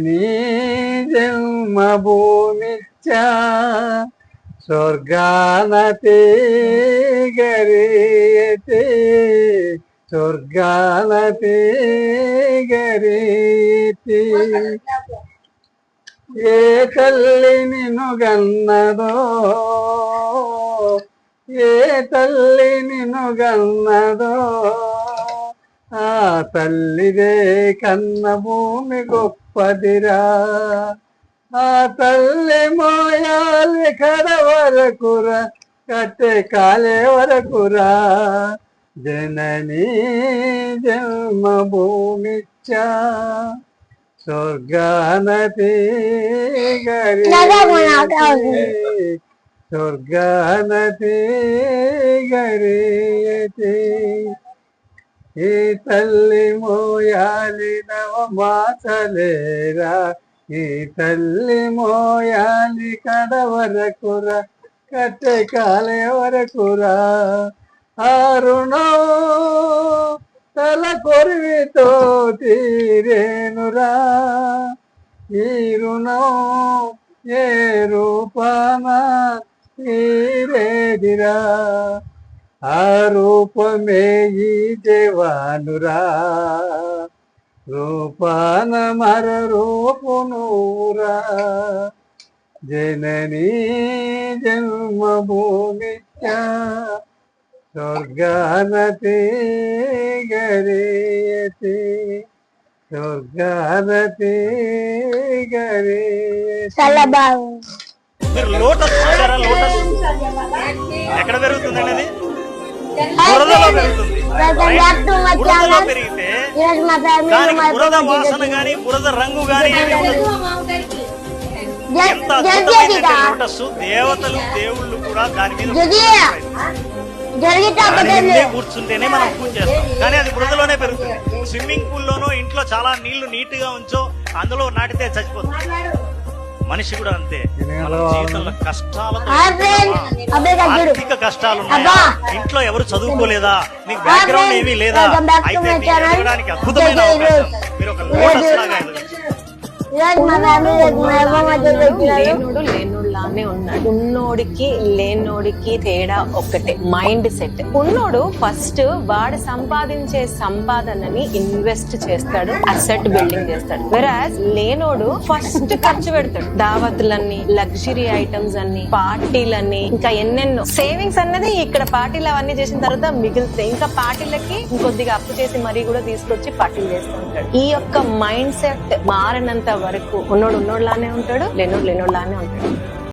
నీ జన్మభూమిచ్చా స్వర్గానతే గరీయతే స్వర్గానతే గరీతి ఏ తల్లి నిన్ను గన్నదో ఏ తల్లి నిన్ను గన్నదో ఆ తల్లిదే కన్న భూమి గొప్పదిరా ఆ తల్లి మోయాలి కడ వరకురా కట్టె కాలే వరకురా జననీ జన్మభూమిచ్చా స్వర్గానతే గరీయతే స్వర్గానతే గరీయతే ఈ తల్లి మోయాలి నవమాసలేరా ఈ తల్లి మోయాలి కడ వరకురా కట్టె కాలే వరకురా అరుణో తల కొరివితో తీరేనురా ఈ రుణం ఏ రూపాన తీరేదిరా ఆ రూపమే ఈ దేవానురా రూపాన మర రూపునురా జననీ జన్మభూమిచ్చా స్వర్గానతే గరీయతే స్వర్గానతే గరీయతే. మీరు లోటస్ చూసారా? లోటస్ ఎక్కడ పెరుగుతుందండి? అది బురదలో పెరుగుతుంది. బురదలో పెరిగితే దానికి బురద వాసన గాని బురద రంగు గాని ఏమి ఉండదు. ఎంత అద్భుతమైనటువంటి లోటస్ దేవతలు దేవుళ్ళు కూడా దాని మీద కూర్చుంటేనే మనం పూజ చేస్తాం, కానీ అది బురదలోనే పెరుగుతుంది. స్విమ్మింగ్ పూల్ లోనో ఇంట్లో చాలా నీళ్లు నీట్ గా ఉంచో అందులో నాటితే చచ్చిపోతుంది. మనిషి కూడా అంతే, మన జీవితంలో కష్టాలతో ఆర్థిక కష్టాలు ఉన్నాయా, ఇంట్లో ఎవరు చదువుకోలేదా, మీకు బ్యాక్గ్రౌండ్ ఏమీ లేదా, అయితే మీకు ఎదగడానికి అద్భుతమైన అవకాశం. మీరు ఒక లోటస్ లాగా ఎదగచ్చు. లేనోడు లేనోడులానే ఉన్నాడు. ఉన్నోడికి లేనోడికి తేడా ఒక్కటే, మైండ్ సెట్. ఉన్నోడు ఫస్ట్ వాడు సంపాదించే సంపాదనని ఇన్వెస్ట్ చేస్తాడు, అసెట్ బిల్డింగ్ చేస్తాడు. వెరాజ్ లేనోడు ఫస్ట్ ఖర్చు పెడతాడు. దావతులన్నీ, లగ్జరీ ఐటమ్స్ అన్ని, పార్టీలన్నీ, ఇంకా ఎన్నెన్నో. సేవింగ్స్ అన్నది ఇక్కడ పార్టీలు అవన్నీ చేసిన తర్వాత మిగులుతాయి. ఇంకా పార్టీలకి ఇంకొద్దిగా అప్పు చేసి మరీ కూడా తీసుకొచ్చి పార్టీలు చేస్తూ ఉంటాడు. ఈ యొక్క మైండ్ సెట్ మారినంత వరకు ఉన్నోడు ఉన్నోడులానే ఉంటాడు, లేనోడు లేనోడులానే ఉంటాడు.